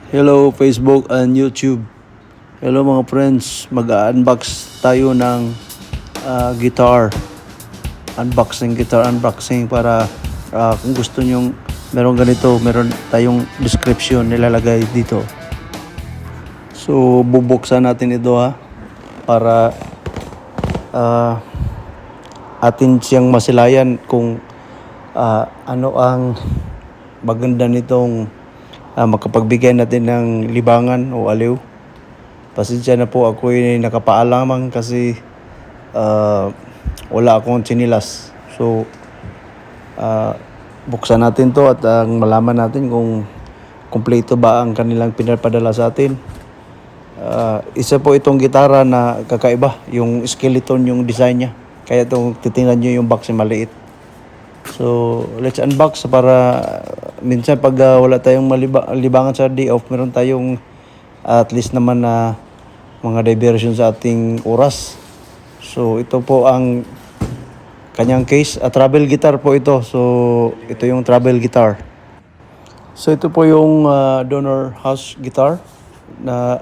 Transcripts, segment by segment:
Hello Facebook and YouTube. Hello mga friends, mag-unbox tayo ng guitar. Unboxing para kung gusto nyong meron ganito, meron tayong description nilalagay dito. So bubuksan natin ito para atin siyang masilayan kung ano ang maganda nitong makapagbigay natin ng libangan o aliw. Pasensya na po, ako ay nakapaalamang kasi wala akong tsinilas. So buksan natin to at malaman natin kung kumpleto ba ang kanilang pinapadala sa atin. Isa po itong gitara na kakaiba, yung skeleton yung design niya. Kaya itong titingnan nyo yung box maliit. So let's unbox para minsan pag wala tayong libangan sa day off, meron tayong at least naman na mga diversion sa ating oras. So ito po ang kanyang case, travel guitar po ito. So ito yung travel guitar. So ito po yung donor house guitar na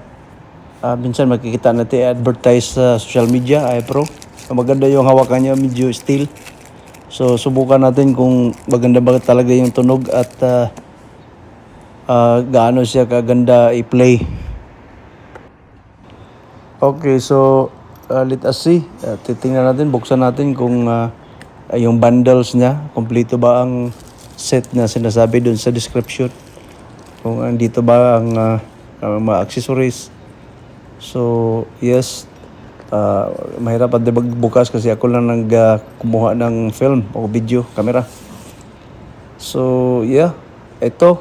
minsan makikita natin advertise sa social media, iPro. Maganda yung hawakan niya, medyo steel. So subukan natin kung maganda ba talaga yung tunog at gaano siya kaganda i-play. Okay, so let us see. Titingnan natin, buksan natin kung yung bundles niya, kumpleto ba ang set na sinasabi doon sa description. Kung andito ba ang mga accessories. So yes, mahirap at bukas kasi ako lang kumuha ng film o video camera. So yeah, ito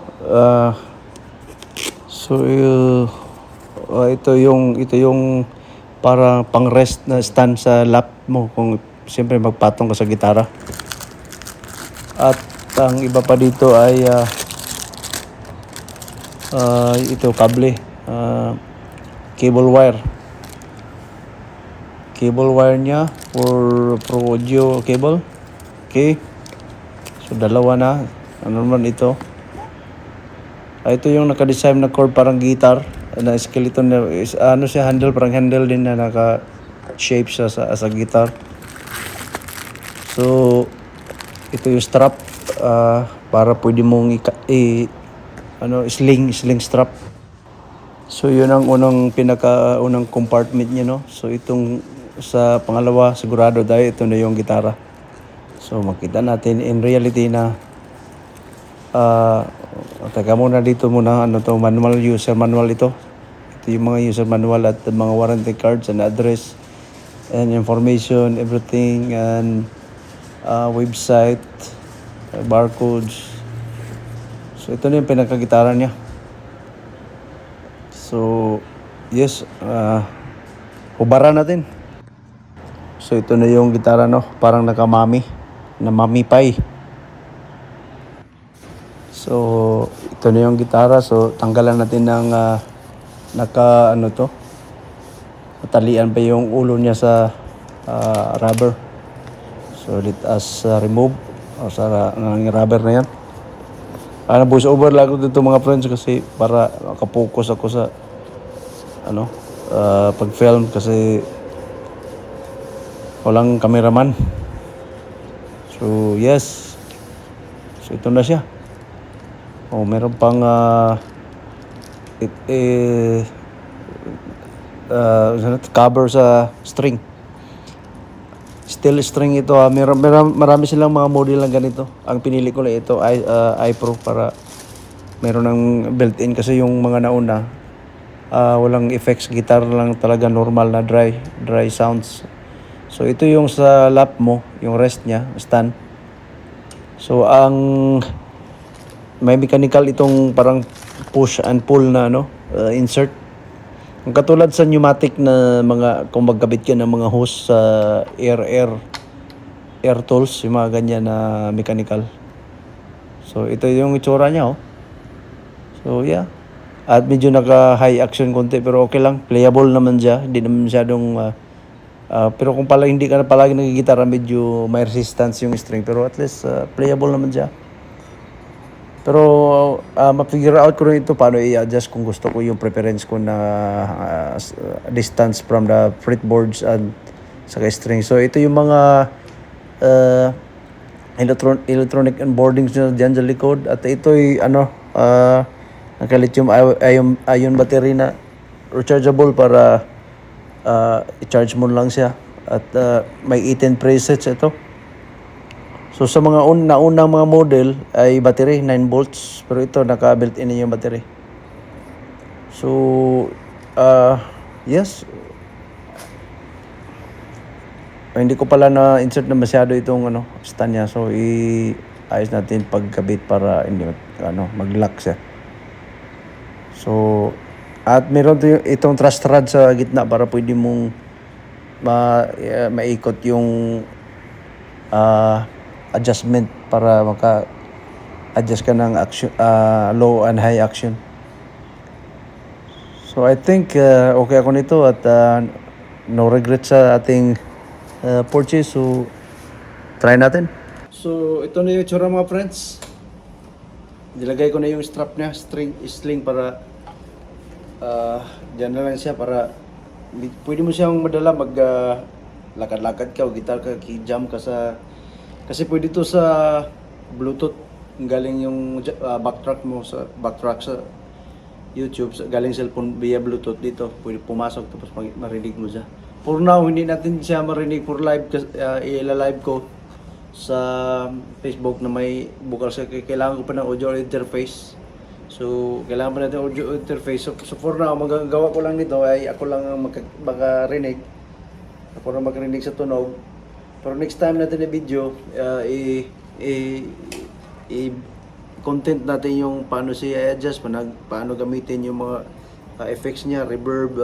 ito yung para pang rest na stand sa lap mo kung siyempre magpatong ka sa gitara. At ang iba pa dito ay ito kable, cable wire niya for Pro Audio cable. Okay, so dalawa na. Ano naman ito? Ito yung naka-design na cord parang guitar na skeleton na siya, handle, parang handle din na naka-shape siya sa guitar. So ito yung strap para pwede mong sling strap. So yun ang unang compartment niya, no. So itong sa pangalawa sigurado dahil ito na yung gitara. So makita natin in reality na teka muna dito manual, user manual ito. Ito yung mga user manual at mga warranty cards and address and information, everything, and website, barcodes. So ito na yung pinakagitara niya. So yes, hubaran natin. So ito na yung gitara, no, parang nakamami na mamipay. So ito na yung gitara. So tanggalan natin ng matalian pa yung ulo niya sa rubber. So let us remove sa rubber na yan. Voice over lang ako dito mga friends kasi para makapokus ako sa pag-film kasi walang cameraman. So yes, so ito na siya. Meron pang cover sa string, steel string ito. Marami silang mga model ng ganito. Ang pinili ko lang ito iPro para meron ng built-in kasi yung mga nauna walang effects, guitar lang talaga, normal na dry sounds. So ito yung sa lap mo, yung rest niya, stand. So ang may mechanical itong parang push and pull na insert. Ang katulad sa pneumatic na mga, kung magkabit ka ng mga hose sa air tools, yung mga ganyan na mechanical. So ito yung itsura niya, So yeah. At medyo naka-high action konti pero okay lang, playable naman siya, hindi naman masyadong pero kung hindi ka na palagi nagigitara, medyo may resistance yung string, pero at least playable naman siya. Pero ma-figure out ko rin ito paano i-adjust kung gusto ko yung preference ko na distance from the fretboards and saka string. So ito yung mga uh, electronic onboardings nyo dyan sa likod. At ito'y naka-lithium ion battery na rechargeable para i-charge mo lang siya. At may 18 presets ito. So sa mga naunang mga model ay battery 9 volts, pero ito naka-built-in na yung battery. So yes, hindi ko pala na insert na masyado itong stand niya. So ayos natin pagkabit para hindi mag-lock siya. So at meron itong truss rod sa gitna para pwede mong maikot yung adjustment para maka-adjust ka ng action, low and high action. So I think okay ako nito at no regret sa ating purchase. So try natin. So ito na yung itsura mga friends. Nilagay ko na yung strap niya, sling para dyan na lang siya para pwede mo siyang madala lakad-lakad ka o gitar ka, jam ka sa kasi pwede to sa Bluetooth galing yung backtrack sa YouTube galing cellphone via Bluetooth dito pwede pumasok tapos marinig mo siya. For now hindi natin siya marinig for live kasi i-live ko sa Facebook na may bukal sa kailangan ko pa ng audio interface. So kailangan pa natin audio interface. So for now magagawa ko lang nito ay ako lang ang makarinig. Ako lang makarinig sa tunog. Pero next time natin na video, content natin yung paano siya i-adjust, paano gamitin yung mga effects niya, reverb,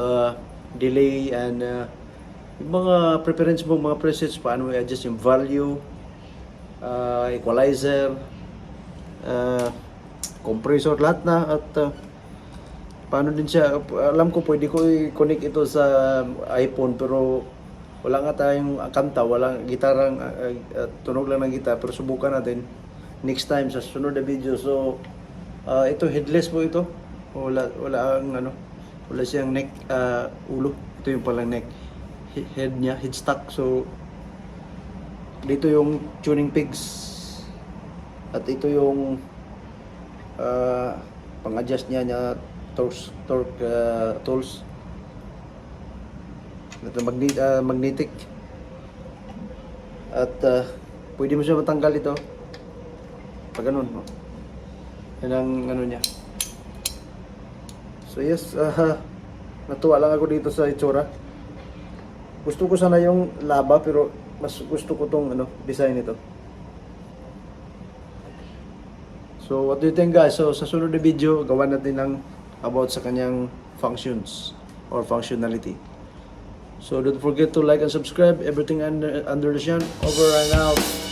delay, and yung mga preference mo, mga presets, paano i-adjust yung value, equalizer, compressor, lahat na. At paano din siya, alam ko pwede ko i-connect ito sa iPhone pero wala nga tayong kanta, walang gitarang tunog lang ng gitar, pero subukan natin next time sa sunod na video. So ito headless po ito. Wala siyang neck, ulo. Ito yung palang neck, head niya, headstock. So dito yung tuning pegs at ito yung pang-adjust niya torque tools. Ito magnetic at pwede mo siya matanggal ito pag ganun, no? Yan ang niya. So yes, natuwa lang ako dito sa itsura. Gusto ko sana yung laba pero mas gusto ko tong design nito. So what do you think guys? So sa sunod na video gawa natin ng about sa kanyang functions or functionality. So don't forget to like and subscribe. Everything under the sun. Over and out.